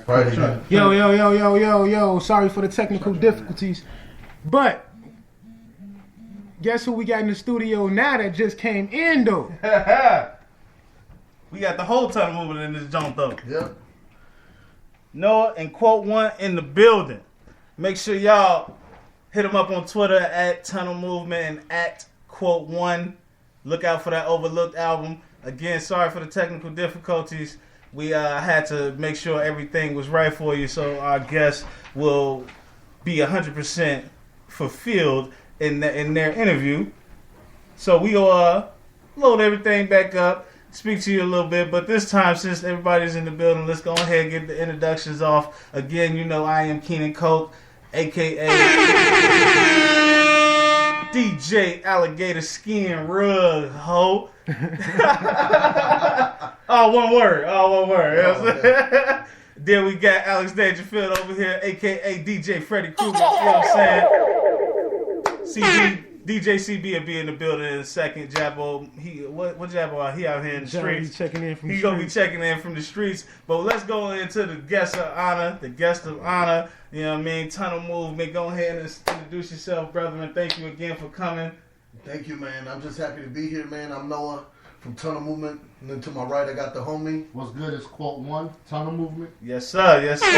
Friday. Yo. Sorry for the technical difficulties. But guess who we got in the studio now that just came in, though? We got the whole Tunnel Movement in this joint, though. Yep. Noah and Quote One in the building. Make sure y'all hit them up on Twitter at Tunnel Movement and at Quote One. Look out for that Overlooked album. Again, sorry for the technical difficulties. We had to make sure everything was right for you, so our guests will be 100% fulfilled in their interview. So we go load everything back up, speak to you a little bit, but this time, since everybody's in the building, let's go ahead and get the introductions off. Again, you know I am Keenan Coke, a.k.a. DJ Alligator Skin Rug Ho. All one word. Oh, then we got Alex Dangerfield over here, a.k.a. DJ Freddy Krueger. You know what I'm saying? DJ CB will be in the building in a second. Jabbo, what Jabbo? He out here in the streets. He's gonna be checking in from the streets. But let's go into the guest of honor. You know what I mean? Tunnel Movement. Go ahead and introduce yourself, brother, and thank you again for coming. Thank you, man. I'm just happy to be here, man. I'm Noah from Tunnel Movement, and then to my right I got the homie. What's good is Quote One, Tunnel Movement. Yes, sir. Just in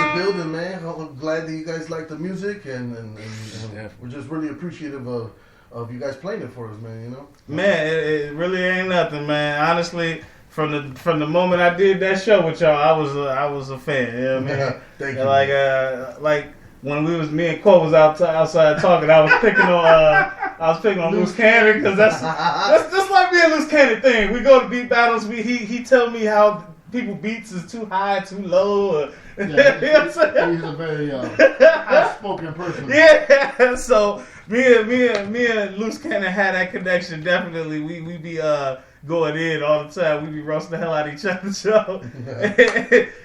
the building, man. I'm glad that you guys like the music, and we're just really appreciative of you guys playing it for us, man. You know, man, it really ain't nothing, man. Honestly, from the moment I did that show with y'all, I was a fan. You know what I mean? Thank you. Like when me and Quote was outside talking, I was picking on Loose Cannon, because that's like me and Loose Cannon thing. We go to beat battles. He tell me how people beats is too high, too low. Yeah, you know what I'm saying? He's a very outspoken person. Yeah, so me and Loose Cannon had that connection. Definitely, we be going in all the time. We be roasting the hell out of each other. So,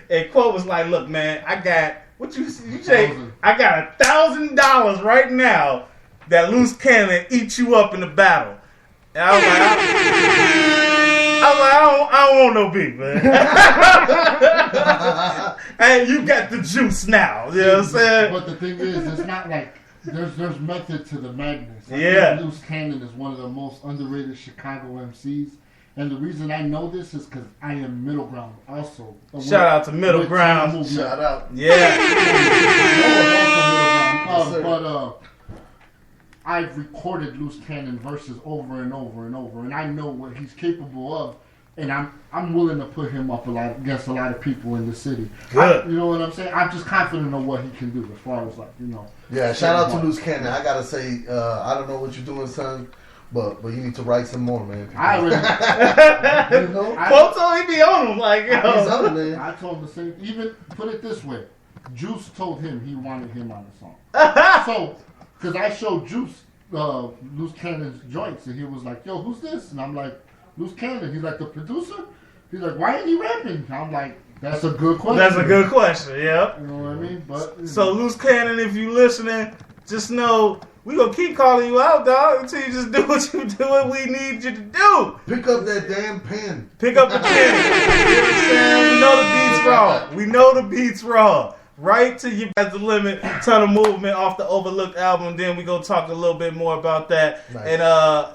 and Quote was like, "Look, man, I got what you say. I got $1,000 right now that Loose Cannon eat you up in the battle." And I was like, I don't want no beef, man. And you got the juice now. You know what I'm saying? But the thing is, it's not like there's method to the madness. I think Loose Cannon is one of the most underrated Chicago MCs. And the reason I know this is because I am Middle Ground also. Shout out to Middle Ground. Shout out. Yeah. But I've recorded Loose Cannon verses over and over and over, and I know what he's capable of, and I'm willing to put him up against a lot of people in the city. Good. You know what I'm saying? I'm just confident of what he can do as far as Yeah, shout out to Loose Cannon. I gotta say, I don't know what you're doing, son. But you need to write some more, man. I already. You know? Quote told he be on him like, yo. I told him the same. Even put it this way, Juice told him he wanted him on the song. So, because I showed Juice Loose Cannon's joints, and he was like, "Yo, who's this?" And I'm like, "Loose Cannon." He's like, "The producer." He's like, "Why ain't he rapping?" I'm like, "That's a good question." That's a good question. Yeah. You know what I mean? But so Loose Cannon, if you listening, just know. We gonna keep calling you out, dog, until you just do what you do and we need you to do. Pick up that damn pen. Pick up the pen. You know what I'm saying? We know the beats raw. Right to you at the limit. Tunnel Movement off the Overlooked album. Then we gonna talk a little bit more about that. Nice. And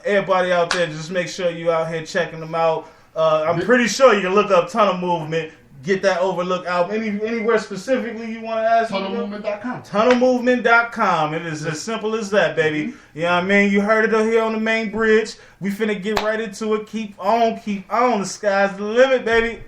everybody out there, just make sure you out here checking them out. I'm pretty sure you can look up Tunnel Movement. Get that Overlooked album. Anywhere specifically you want to ask? TunnelMovement.com. TunnelMovement.com. It is as simple as that, baby. You know what I mean? You heard it here on the Mainbridge. We finna get right into it. Keep on. The sky's the limit, baby.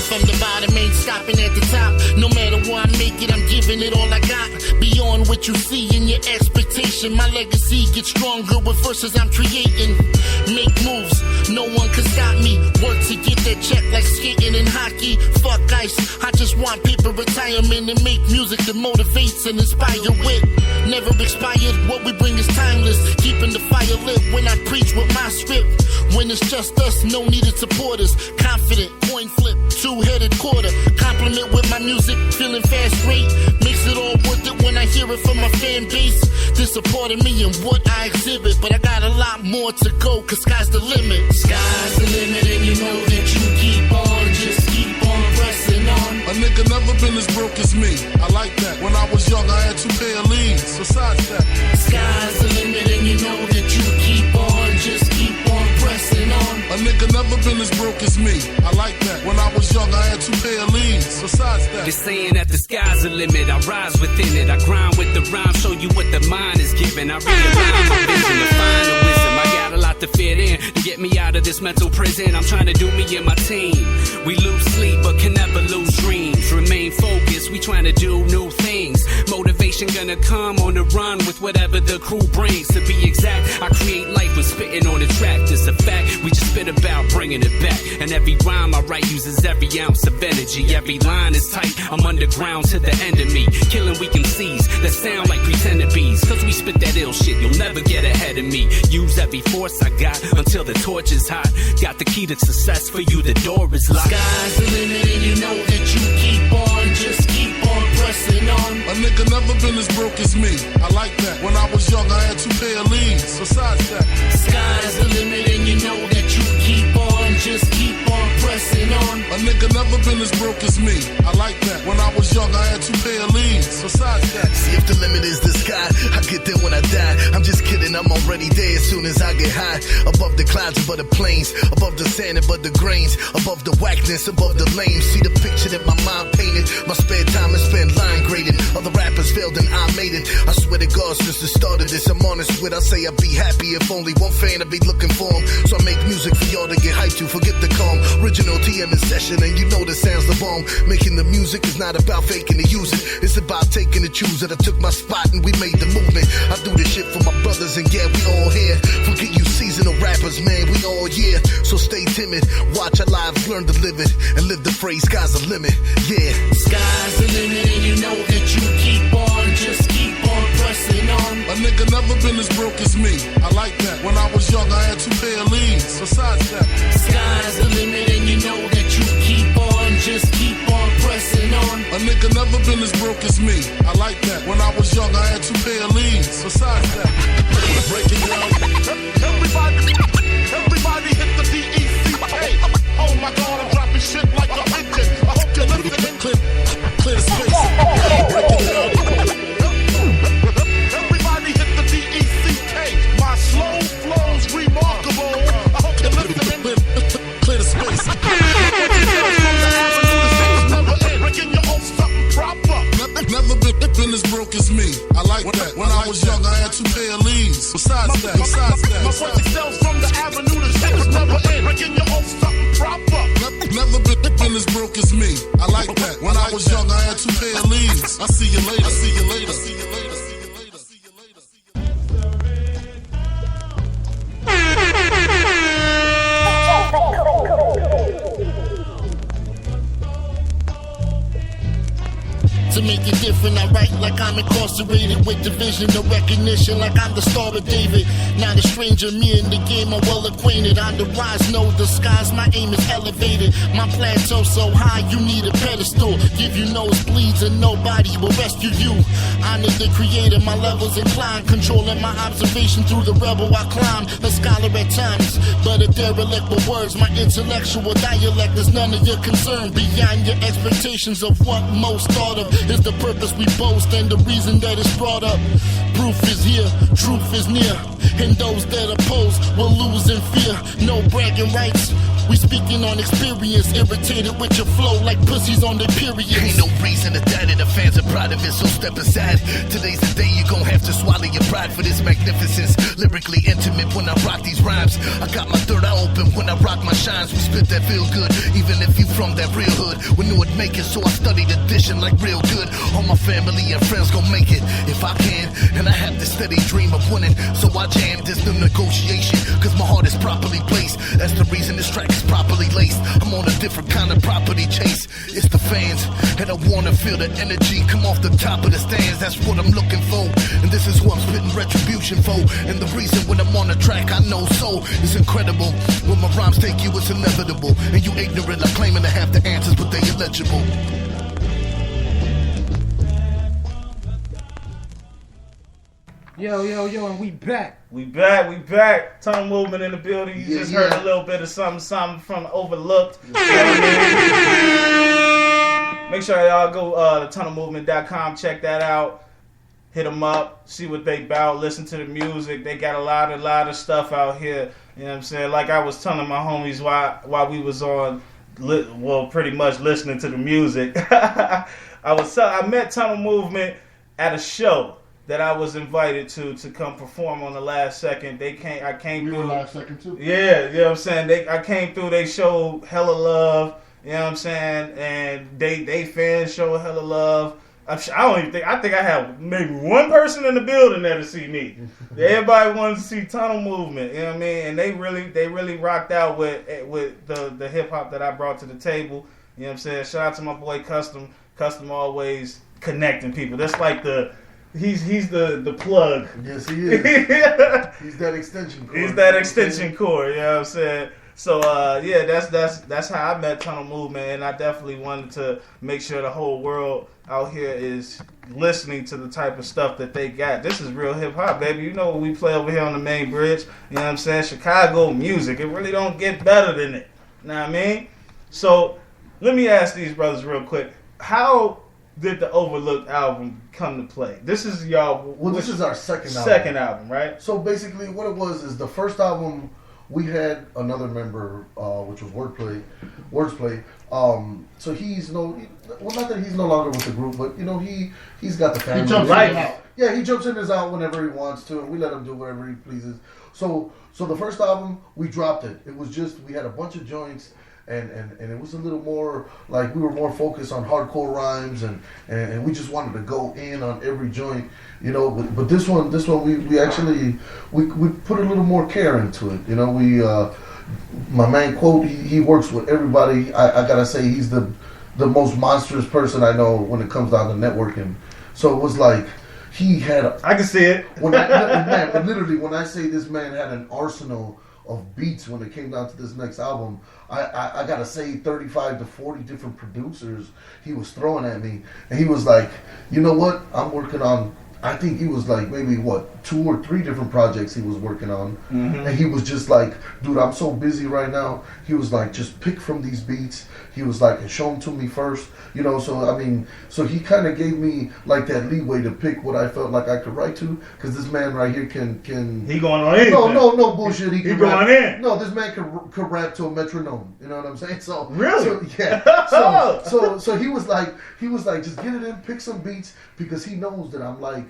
From the bottom, ain't stopping at the top. No matter where I make it, I'm giving it all I got. Beyond what you see in your expectation, my legacy gets stronger with verses I'm creating. Make moves, no one can stop me. Work to get that check like skating and hockey. Fuck ice, I just want paper retirement and make music that motivates and inspire with. Never expired, what we bring is timeless. Keeping the fire lit when it's just us, no needed supporters. Confident, coin flip, two-headed quarter. Compliment with my music, feeling fast rate. Makes it all worth it when I hear it from my fan base. Disappointing me in what I exhibit, but I got a lot more to go, cause sky's the limit. Sky's the limit and you know that you keep on, just keep on pressing on. A nigga never been as broke as me. I like that. When I was young, I had 2 pair of leads. Besides that, sky's the limit and you know that you keep on, just keep on pressing on. a nigga never been as broke as me. I like that. When I was young, I had 2 pair of leads. Besides that, they're saying that the sky's the limit. I rise within it. I grind with the rhyme, show you what the mind is giving. I realign my vision to find the wisdom. I got a lot to fit in to get me out of this mental prison. I'm trying to do me and my team. We lose sleep but can never lose dreams. Remain focused, we trying to do new things. Motivation gonna come on the run with whatever the crew brings. To be exact, I create life when spitting on the track. This a fact, we just spit about bringing it back. And every rhyme I write uses every ounce of energy. Every line is tight, I'm underground to the end of me. Killing weak MCs that sound like pretending bees. Cause we spit that ill shit, you'll never get ahead of me. Use every force I got until the torch is hot. Got the key to success for you, the door is locked. Sky's the limit and you know that you keep on, just keep on pressing on. a nigga never been as broke as me. I like that. When I was young, I had 2 pair of leads. Besides that, Sky's the limit and you know that you keep on, just keep on pressing on. a nigga never been as broke as me. I like that. When I was young, I had 2 pair of leads. Besides that, see if the limit is the sky, I get there when I die. I'm just kidding, I'm already there as soon as I get high. Above the clouds, above the plains, above the sand, above the grains, above the whackness, above the lame. See the picture that my mind painted. My spare time is spent line grading. Other rappers failed and I made it. I swear to God, since the start of this, I'm honest with. I say I'd be happy if only one fan I'd be looking for him. So I make music for y'all to get hyped to. Forget the calm. Original TM in session, and you know the sounds the bomb. Making the music is not about faking to use it. It's about taking the choose that I took my spot and we made the movement. I do this shit for my brothers and yeah, we all here. Forget you seasonal rappers, man, we all here. So stay timid, watch our lives, learn to live it, and live the phrase, sky's the limit, yeah. Sky's the limit and you know that you keep on, just keep on pressing on. a nigga never been as broke as me. I like that. When I was young, I had 2 pair of leads. Besides that, Sky's the limit and you know that you keep on, just keep on pressing on. a nigga never been as broke as me. I like that. When I was young, I had 2 pair of leads. Besides that, breaking down. Everybody hit the DECK. Oh my God, I'm dropping shit like a engine. I hope you're listening. Clear the space. Breaking down. Everybody hit the DECK. My slow flow's remarkable. I hope you're listening. Clear the space. Breaking your own something proper. Never been as broke as me. I like that. When I was young, I had 2 pair of leads. Besides that, My voice excels from the avenue to shit was never in. Breaking your own something proper. never been as broke as me. I like that. When I was young, I had 2 pair of leads. I see you later. I see you later. See you later. See you later. See you later. To make it different, I write like I'm incarcerated with division of recognition, like I'm the Star of David. Not a stranger, me in the game are well acquainted. On the rise, no disguise, my aim is elevated. My plateau so high, you need a pedestal. Give you nosebleeds and nobody will rescue you. Honor the creator, my levels incline. Controlling my observation through the rebel I climb. A scholar at times, but a derelict with words. My intellectual dialect is none of your concern. Beyond your expectations of what most thought of is the purpose we boast and the reason that it's brought up. Proof is here, truth is near, and those that oppose will lose in fear. No bragging rights, we speaking on experience. Irritated with your flow like pussies on their period. Ain't no reason to doubt it, the fans are proud of it, so step aside. Today's the day you gon' have to swallow your pride for this magnificence. Lyrically intimate when I rock these rhymes. I got my third eye open when I rock my shines. We spit that feel good, even if you from that real hood. We knew it'd make it, so I studied addition like real good. All my family and friends gon' make it if I can, and I have this steady dream of winning. So I jam, there's no negotiation, cause my heart is properly placed. That's the reason this track face, properly laced. I'm on a different kind of property chase. It's the fans, and I wanna feel the energy come off the top of the stands. That's what I'm looking for, and this is who I'm spitting retribution for. And the reason when I'm on the track, I know so. It's incredible. When my rhymes take you, it's inevitable. And you ignorant, like claiming to have the answers, but they illegible. Yo, and we back. We back. Tunnel Movement in the building. You just heard yeah. a little bit of something from Overlooked. You know what I mean? Make sure y'all go to tunnelmovement.com, check that out. Hit them up, see what they about, listen to the music. They got a lot of stuff out here. You know what I'm saying? Like I was telling my homies while we was on, pretty much listening to the music. I met Tunnel Movement at a show that I was invited to come perform on the Last Second. I came We through. were Last Second too. Yeah, you know what I'm saying? I came through, they showed hella love, you know what I'm saying? And they fans showed hella love. I think I had maybe one person in the building there to see me. Everybody wanted to see Tunnel Movement, you know what I mean? And they really rocked out with the hip hop that I brought to the table. You know what I'm saying? Shout out to my boy Custom. Custom always connecting people. That's like he's the plug. Yes, he is. He's that extension cord. He's that extension cord, you know what I'm saying? So yeah, that's how I met Tunnel Movement, and I definitely wanted to make sure the whole world out here is listening to the type of stuff that they got. This is real hip hop, baby. You know what we play over here on the Mainbridge. You know what I'm saying? Chicago music. It really don't get better than it. Know what I mean? So let me ask these brothers real quick. How did the Overlooked album come to play? This is y'all. Well, this is our second album, right? So basically, what it was is the first album we had another member, which was Wordsplay. So he's not that he's no longer with the group, but you know he's got the family. He jumps in and out. Yeah, he jumps in and out whenever he wants to, and we let him do whatever he pleases. So the first album we dropped it. It was just we had a bunch of joints. And it was a little more like we were more focused on hardcore rhymes and we just wanted to go in on every joint, you know. But this one we actually we put a little more care into it, you know. My man Quote, he works with everybody. I gotta say he's the most monstrous person I know when it comes down to networking. So it was like he had. I can see it. But literally when I say this man had an arsenal of beats when it came down to this next album, I gotta say 35 to 40 different producers he was throwing at me, and he was like, you know what, I'm working on, I think he was like maybe 2 or 3 different projects he was working on, and he was just like, dude, I'm so busy right now. He was like, just pick from these beats. He was like, and show them to me first, you know. So I mean, so he kind of gave me like that leeway to pick what I felt like I could write to, because this man right here can he going on anything. No bullshit. He can going rap. in. No, this man could rap to a metronome. You know what I'm saying? So really, so, yeah. So he was like, just get it in, pick some beats, because he knows that I'm like,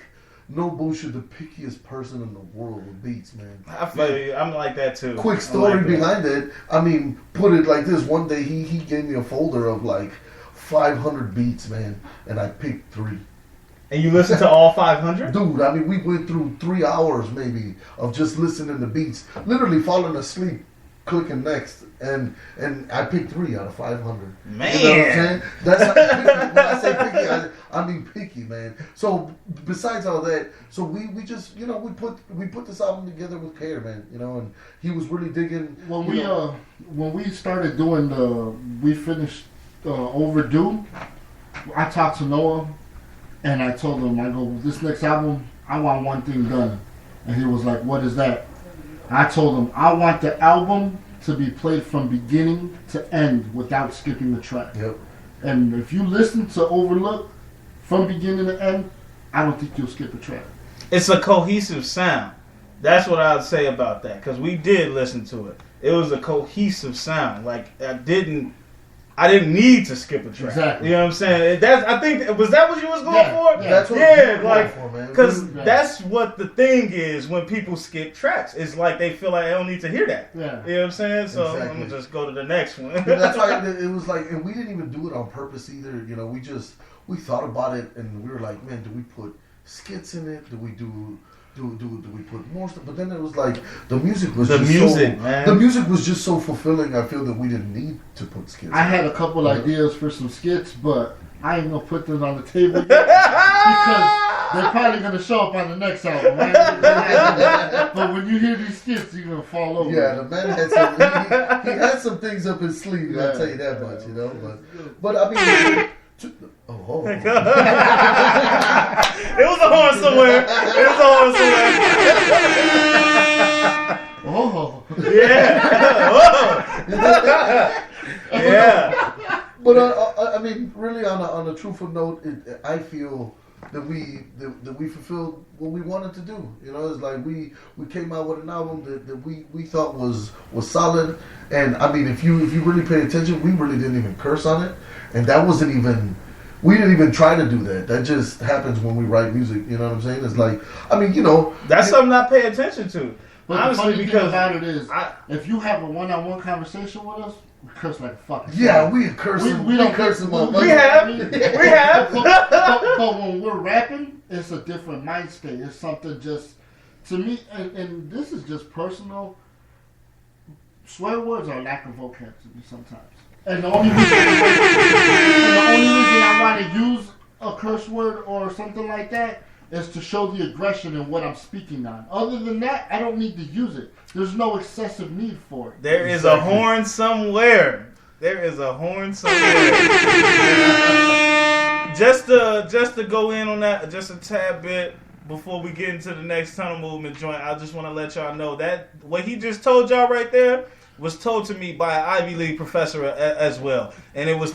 no bullshit, the pickiest person in the world with beats, man. I feel you. I'm like that too. Quick story behind it. I mean, put it like this. One day he gave me a folder of like 500 beats, man, and I picked 3. And you listened to all 500? Dude, I mean, we went through 3 hours maybe of just listening to beats, literally falling asleep, clicking next, and I picked 3 out of 500. Man, you know what I'm saying? That's how picky. When I say picky, I mean picky, man. So besides all that, so we just, you know, we put this album together with care, man. You know, and he was really digging. When we started doing we finished Overdue, I talked to Noah, and I told him, I go, this next album, I want one thing done, and he was like, what is that? I told him, I want the album to be played from beginning to end without skipping the track. Yep. And if you listen to Overlook from beginning to end, I don't think you'll skip a track. It's a cohesive sound. That's what I would say about that, because we did listen to it. It was a cohesive sound. Like I didn't need to skip a track. Exactly. You know what I'm saying? Was that what you was going for? Yeah. That's what yeah, we like, for, man. because that's what the thing is when people skip tracks. It's like they feel like they don't need to hear that. Yeah. You know what I'm saying? So Exactly. I'm gonna just go to the next one. And that's why it was like, and we didn't even do it on purpose either. You know, we thought about it, and we were like, man, do we put skits in it? Do we do do we put more stuff? But then it was like the music was The just music, so, man. The music was just so fulfilling. I feel that we didn't need to put skits. I had a couple ideas for some skits, but I ain't gonna put them on the table yet because they're probably gonna show up on the next album. Right? But when you hear these skits, you're gonna fall over. Yeah, the man had some. He had some things up his sleeve. I'll tell you that much, you know. But I mean, oh. It was a horn somewhere. Oh, Yeah. Yeah. But I mean, really, on a truthful note, I feel that we fulfilled what we wanted to do. You know, it's like we came out with an album that we thought was solid. And I mean, if you really pay attention, we really didn't even curse on it, and that wasn't even. We didn't even try to do that. That just happens when we write music. You know what I'm saying? It's like, I mean, you know, that's something I pay attention to. but Honestly, the funny because thing about it is, if you have a one-on-one conversation with us, we curse like a fucking. yeah, we curse them. We don't curse them up. we have. But when we're rapping, it's a different mind state. It's something just to me, and this is just personal. Swear words are lack of vocab to me sometimes. And the only reason I want to use a curse word or something like that is to show the aggression in what I'm speaking on. Other than that, I don't need to use it. There's no excessive need for it. There is a horn somewhere. Just to go in on that just a tad bit before we get into the next Tunnel Movement joint, I just want to let y'all know that what he just told y'all right there was told to me by an Ivy League professor as well. And it was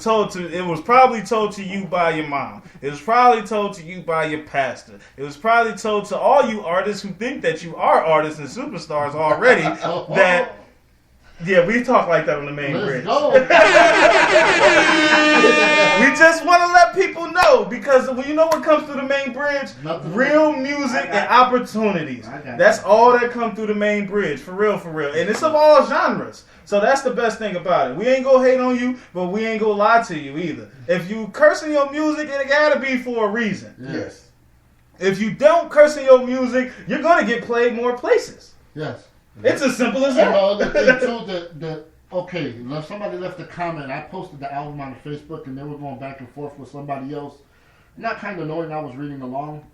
probably told to you by your mom. It was probably told to you by your pastor. It was probably told to all you artists who think that you are artists and superstars already that, yeah, we talk like that on the Mainbridge. Let's go. We just want to let people know because you know what comes through the Mainbridge? Nothing. Real music and opportunities. That's all that come through the Mainbridge, for real. And it's of all genres. So that's the best thing about it. We ain't gonna hate on you, but we ain't gonna lie to you either. If you curse in your music, it gotta be for a reason. Yes. If you don't curse in your music, you're gonna get played more places. Yes. It's as simple as And the that. other thing too, that okay, somebody left a comment. I posted the album on Facebook, and they were going back and forth with somebody else. Not kind of knowing I was reading along,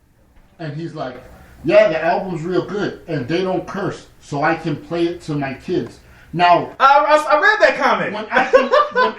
and he's like, "Yeah, the album's real good, and they don't curse, so I can play it to my kids." Now, I read that comment. when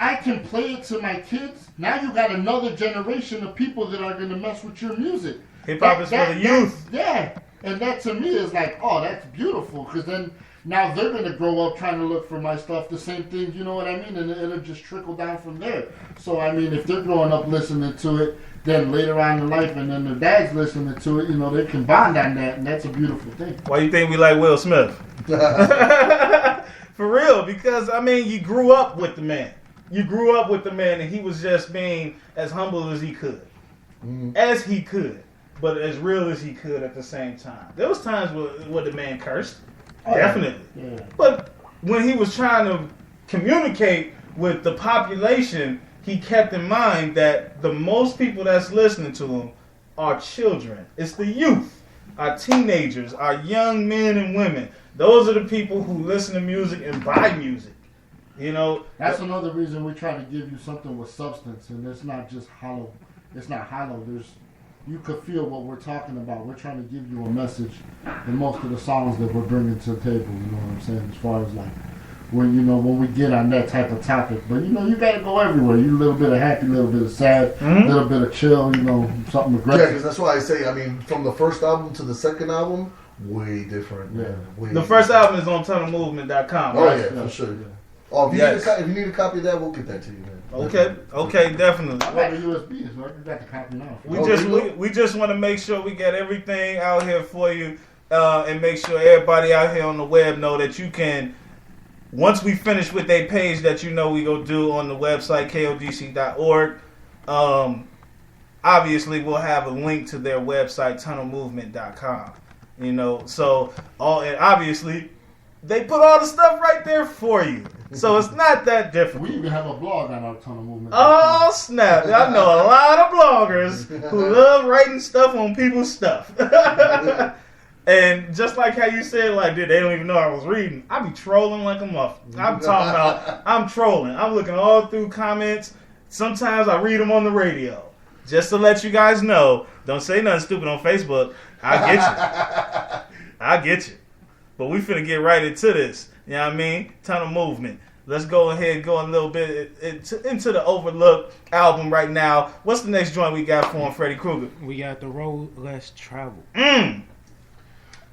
I can play it to my kids, now you got another generation of people that are going to mess with your music. Hip hop is for the youth. Yeah, and that to me is like, oh, that's beautiful, because then now they're going to grow up trying to look for my stuff, the same thing, you know what I mean? And it'll just trickle down from there. So, I mean, if they're growing up listening to it, then later on in life, and then their dad's listening to it, you know, they can bond on that, and that's a beautiful thing. Why you think we like Will Smith? For real, because, I mean, you grew up with the man. And he was just being as humble as he could. As he could. But as real as he could at the same time. There was times where the man cursed. Definitely. Yeah. But when he was trying to communicate with the population, he kept in mind that the most people that's listening to him are children. It's the youth, our teenagers, our young men and women. Those are the people who listen to music and buy music. You know, That's another reason we try to give you something with substance, and it's not just hollow. It's not hollow. You could feel what we're talking about. We're trying to give you a message in most of the songs that we're bringing to the table. You know what I'm saying? As far as like when we get on that type of topic, but you know, you got to go everywhere. You a little bit of happy, a little bit of sad, a little bit of chill. You know, something Yeah, aggressive. because that's why I say, I mean, from the first album to the second album, way different. Yeah. Man. Way the first album is on TunnelMovement.com. Oh, right? yeah, for sure. Yeah. Oh, if you, Yes. if you need a copy of that, we'll get that to you, man. Okay, definitely. I got a USB, so I got the copy now. We just want to make sure we get everything out here for you, and make sure everybody out here on the web know that you can. Once we finish with a page that you know we go do on the website KODC.org, obviously we'll have a link to their website TunnelMovement.com. You know, so and obviously they put all the stuff right there for you. So it's not that difficult. We even have a blog on our Tunnel Movement. Oh, snap. I know a lot of bloggers who love writing stuff on people's stuff. And just like how you said, like, dude, they don't even know I was reading. I be trolling like a muff. I'm talking about, I'm trolling. I'm looking all through comments. Sometimes I read them on the radio. Just to let you guys know, don't say nothing stupid on Facebook. I get you. But we finna get right into this. You know what I mean? Ton of movement. Let's go ahead and go a little bit into the Overlook album right now. What's the next joint we got for him, Freddy Krueger? We got The Road Less Traveled.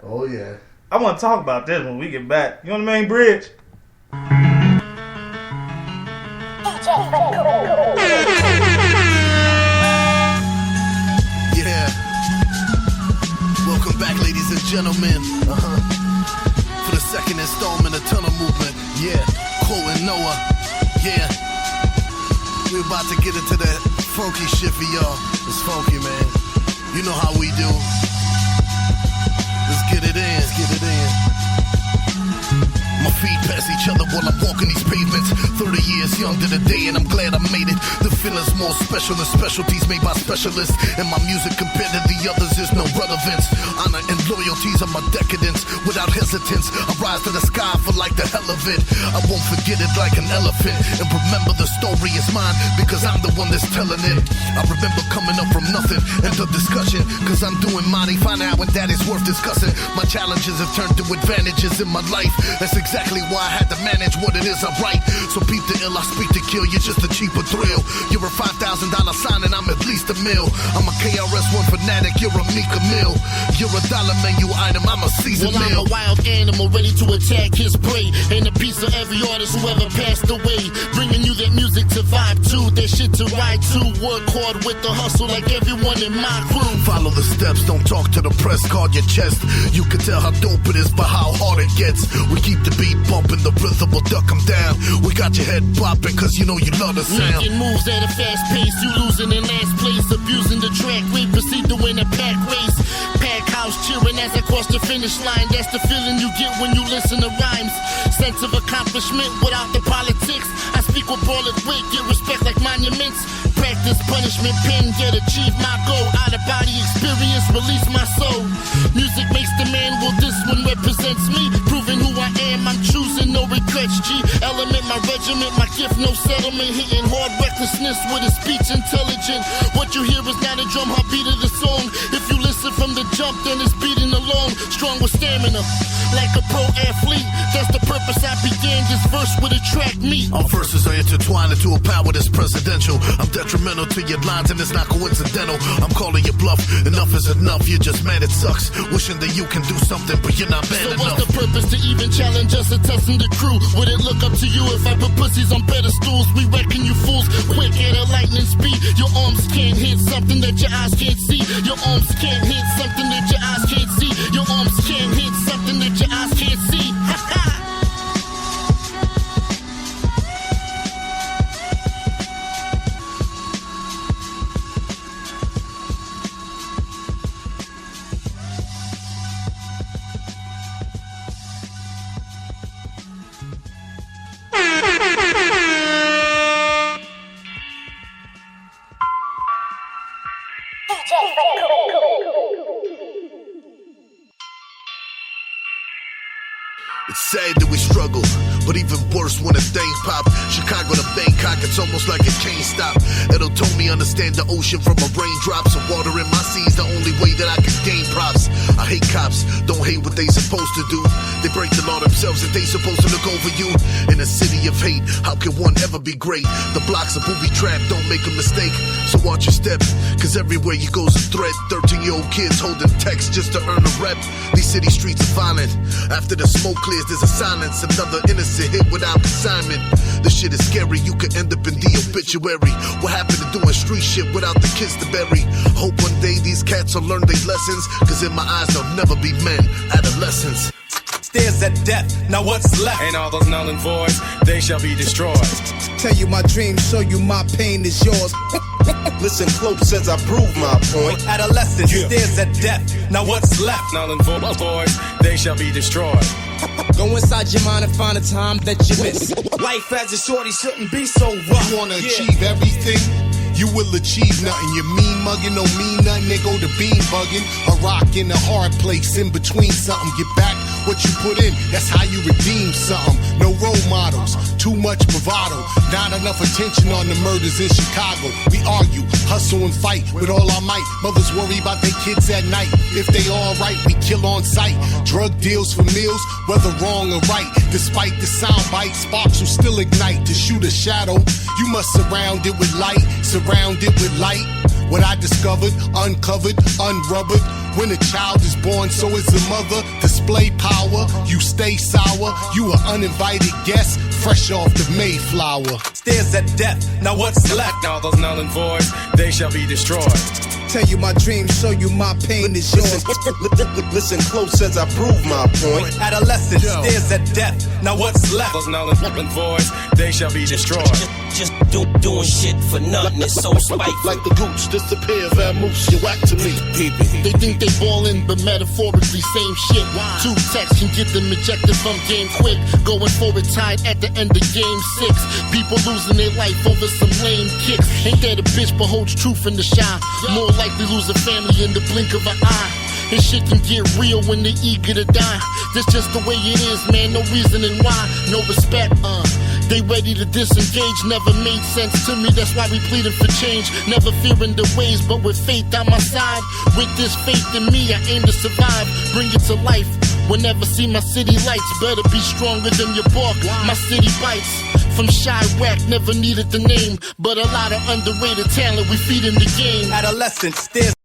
Oh, yeah. I want to talk about this when we get back. You on the Mainbridge? Yeah. Welcome back, ladies and gentlemen. For the second installment of Tunnel Movement. Yeah. Cole and Noah. Yeah. We're about to get into that funky shit for y'all. It's funky, man. You know how we do. Let's get it in. Let's get it in. My feet pass each other while I'm walking these pavements. 30 years young to the day, and I'm glad I made it. The feeling's more special than specialties made by specialists. And my music compared to the others is no relevance. Honor and loyalties are my decadence. Without hesitance, I rise to the sky for like the hell of it. I won't forget it like an elephant. And remember the story is mine because I'm the one that's telling it. I remember coming up from nothing. End of discussion, cause I'm doing mighty fine out when that is worth discussing. My challenges have turned to advantages in my life. That's exactly why I had to manage what it is I write. So peep the ill, I speak to kill. You're just a cheaper thrill. You're a $5,000 sign and I'm at least $1 million. I'm a KRS-One fanatic, you're a Mika Mill. You're a dollar menu item, I'm a seasoned meal. I'm a wild animal ready to attack his prey. And a piece of every artist who ever passed away. Bringing you that music to vibe to, that shit to ride to. Work hard with the hustle like everyone in my crew. Follow the steps, don't talk to the press, guard your chest. You can tell how dope it is by how hard it gets. We keep the beat bumping, the rhythm will duck them down. We got your head popping cause you know you love the sound. Making moves at a fast pace, you losing in last place. Abusing the track, we proceed to win a pack race. Pack house cheering as I cross the finish line. That's the feeling you get when you listen to rhymes. Sense of accomplishment without the politics. I speak with brawlers wit, get respect like monuments. Practice punishment, pen, get achieve my goal. Out of body experience, release my soul. Music makes the man, well this one represents me. Proving who I am, I'm choosing no regrets. G element, my regiment, my gift, no settlement. Hitting hard recklessness with a speech intelligent. What you hear is not a drum heartbeat of the song. If you listen from the jump, then it's beating along. Strong with stamina, like a pro athlete. That's the purpose I began this verse with a track meet. Our verses are intertwined into a power that's presidential. I'm detrimental to your lines and it's not coincidental. I'm calling you bluff, enough is enough. You're just mad it sucks. Wishing that you can do something, but you're not bad enough. So what's the purpose to even challenge us or testing the crew? Would it look up to you if I put pussies on pedestals? We reckon you fools quick at a lightning speed. Your arms can't hit something that your eyes can't see. Your arms can't hit something that your eyes can't see. Your arms can't hit something that your eyes can't see. Ha ha! It's sad that we struggle, but even worse when a thing pop. Chicago to Bangkok, it's almost like it can't stop. It'll told me understand the ocean from a raindrop. So water in my sea's the only way that I can gain props. I hate cops, don't hate what they supposed to do. They break the law themselves if they supposed to look over you. In a city of hate, how can one ever be great? The blocks are booby trapped, don't make a mistake. So watch your step, cause everywhere you go's a threat. 13-year-old kids holding text just to earn a rep. These city streets are violent. After the smoke clears, there's a silence. Another innocent hit without consignment. This shit is scary, you could end up in the obituary. What happened to doing street shit without the kids to bury? Hope one day these cats will learn their lessons, cause in my eyes they'll never be men, adolescents. Stares at death, now what's left? And all those null and voids, they shall be destroyed. Tell you my dreams, show you my pain is yours. Listen close as I prove my point. Adolescence stares at death, now what's left? Null and voids, they shall be destroyed. Go inside your mind and find a time that you miss. Life as a shorty shouldn't be so rough. You wanna achieve everything? you will achieve nothing. You mean mugging don't mean nothing, they go to bean bugging. A rock in a hard place, in between something. Get back what you put in, that's how you redeem something. No role models, too much bravado. Not enough attention on the murders in Chicago. We argue, hustle and fight with all our might. Mothers worry about their kids at night. If they all right, we kill on sight. Drug deals for meals, whether wrong or right. Despite the sound bite, sparks will still ignite. To shoot a shadow, you must surround it with light. Surround it with light. What I discovered, uncovered, unrubbered. When a child is born, so is the mother. Display power, you stay sour. You an uninvited guest, fresh off the Mayflower. Stares at death, now what's left? All those null and voids, they shall be destroyed. Tell you my dreams, show you my pain is yours. Listen close as I prove my point. Adolescent stares at death, now what's left? Those null and voids, they shall be destroyed. Just doing shit for nothing, it's so spiteful. Like the gooch, disappear, vamoose, you whack to me. They think they ballin', but metaphorically same shit. Two texts can get them ejected from game quick. Going forward tied at the end of game 6. People losing their life over some lame kicks. Ain't that a bitch but holds truth in the shy? More likely lose a family in the blink of an eye. And shit can get real when they eager to die. That's just the way it is, man, no reasoning why. No respect, they ready to disengage, never made sense to me. That's why we pleading for change. Never fearing the ways, but with faith on my side. With this faith in me, I aim to survive. Bring it to life. Whenever see my city lights, better be stronger than your bark. My city bites. From Chirac, never needed the name, but a lot of underrated talent we feed in the game. Adolescent stares